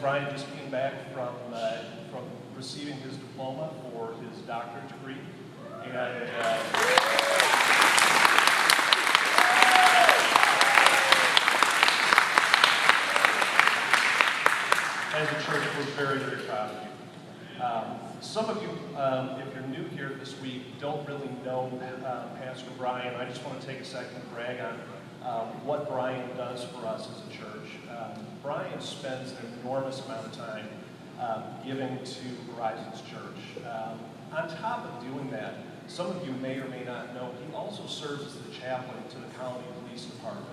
Brian just came back from receiving his diploma for his doctorate degree. And as a church, we're very, very proud of you. Some of you, if you're new here this week, don't really know Pastor Brian. I just want to take a second to brag on what Brian does for us as a church. Brian spends an enormous amount of time giving to Horizons Church. On top of doing that, some of you may or may not know, he also serves as the chaplain to the County Police Department.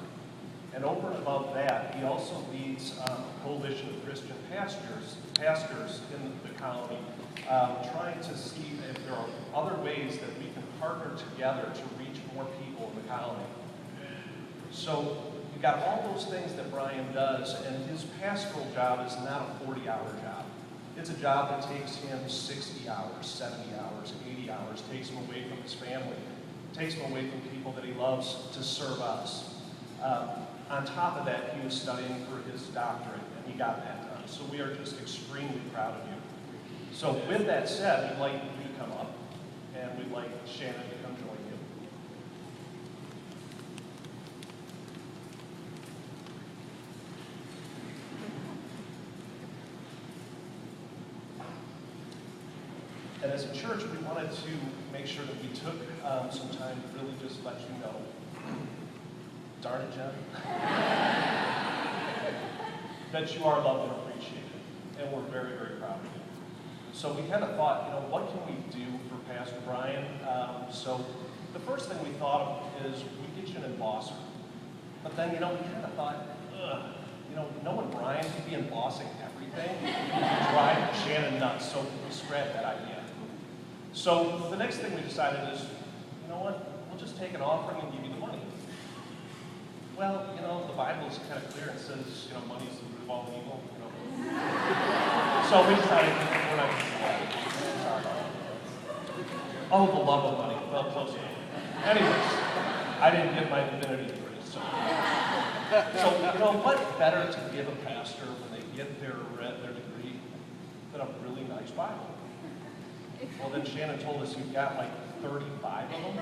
And over and above that, he also leads a coalition of Christian pastors in the county, trying to see if there are other ways that we can partner together to reach more people in the county. So you've got all those things that Brian does, and his pastoral job is not a 40-hour job. It's a job that takes him 60 hours, 70 hours, 80 hours, takes him away from his family, takes him away from people that he loves to serve us. On top of that, he was studying for his doctorate, and he got that done. So we are just extremely proud of you. So with that said, we'd like you to come up, and we'd like Shannon to come join you. And as a church, we wanted to make sure that we took some time to really just let you know. Darn it, Jen. That you are loved and appreciated. And we're very, very proud of you. So we had a thought, what can we do for Pastor Brian? So the first thing we thought of is we get you an embosser. But then, we kind of thought, knowing Brian, he'd be embossing everything. He'd drive Shannon nuts, so we scrapped that idea. So the next thing we decided is, you know what? We'll just take an offering and give you the money. Well, the Bible is kind of clear. It says, money is the root of all evil. So we decided we're not going to do that. Oh, the love of money. Well, close enough. Anyways, I didn't get my divinity degree. So what better to give a pastor when they get their degree than a really nice Bible? Well, then Shannon told us you've got like 35 of them.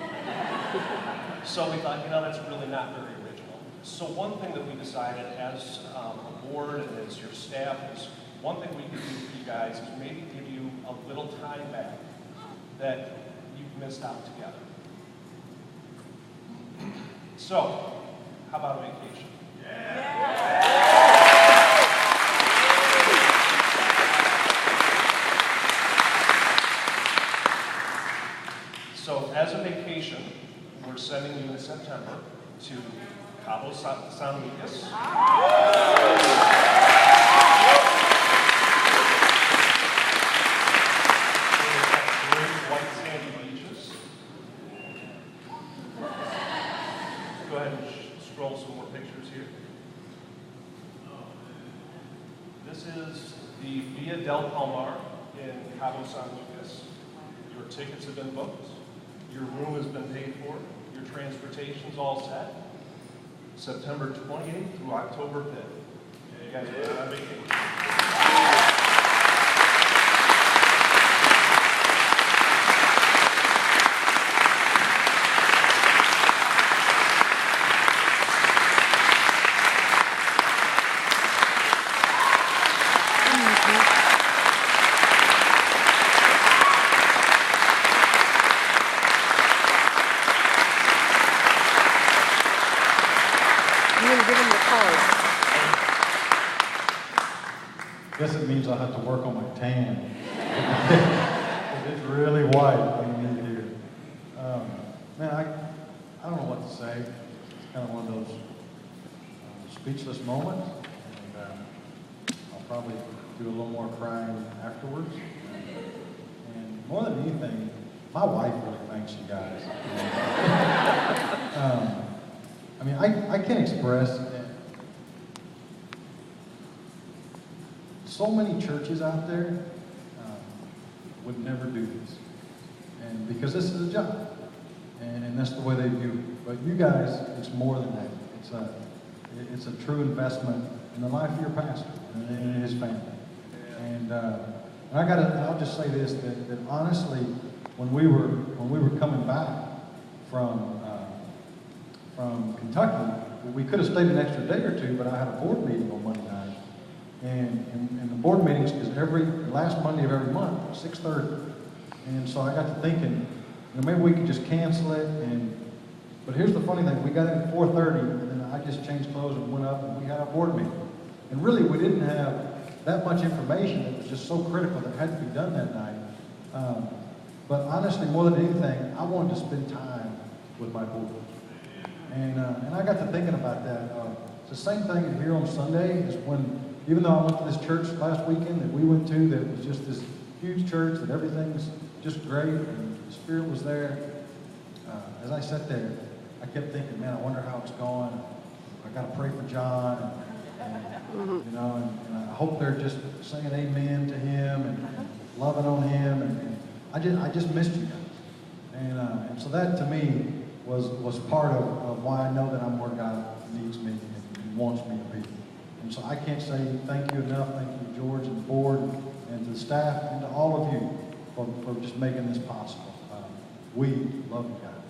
So we thought, that's really not very original. So one thing that we decided as a board and as your staff is, one thing we could do for you guys is maybe give you a little time back that you've missed out together. So, how about a vacation? So, as a vacation, we're sending you in September to Cabo San Lucas. Go ahead and scroll some more pictures here. This is the Via del Palmar in Cabo San Lucas. Your tickets have been booked. Your room has been paid for. Your transportation's all set. September 28th through October 5th. You guys are on vacation. Guess it means I'll have to work on my tan. It's really white when you get here. I don't know what to say. It's kind of one of those speechless moments. And I'll probably do a little more crying afterwards. And more than anything, my wife really thanks you guys. I can't express. So many churches out there would never do this, and because this is a job, and that's the way they view it. But you guys, it's more than that. It's a true investment in the life of your pastor and in his family. And I'll just say this, that honestly, when we were coming back from Kentucky, we could have stayed an extra day or two, but I had a board meeting on Monday night. And the board meetings is every last Monday of every month, 6:30. And so I got to thinking, maybe we could just cancel it. But here's the funny thing, we got in at 4:30, and then I just changed clothes and went up, and we had our board meeting. And really, we didn't have that much information that was just so critical that had to be done that night. But honestly, more than anything, I wanted to spend time with my board. And I got to thinking about that. It's the same thing here on Sunday is when, even though I went to this church last weekend that we went to, that was just this huge church, that everything's just great, and the Spirit was there. As I sat there, I kept thinking, man, I wonder how it's going. I got to pray for John, and I hope they're just saying amen to him and loving on him. And I just missed you guys. And so that to me was part of why I know that I'm where God needs me and wants me to be. And so I can't say thank you enough. Thank you to George and the board and to the staff and to all of you for just making this possible. We love you guys.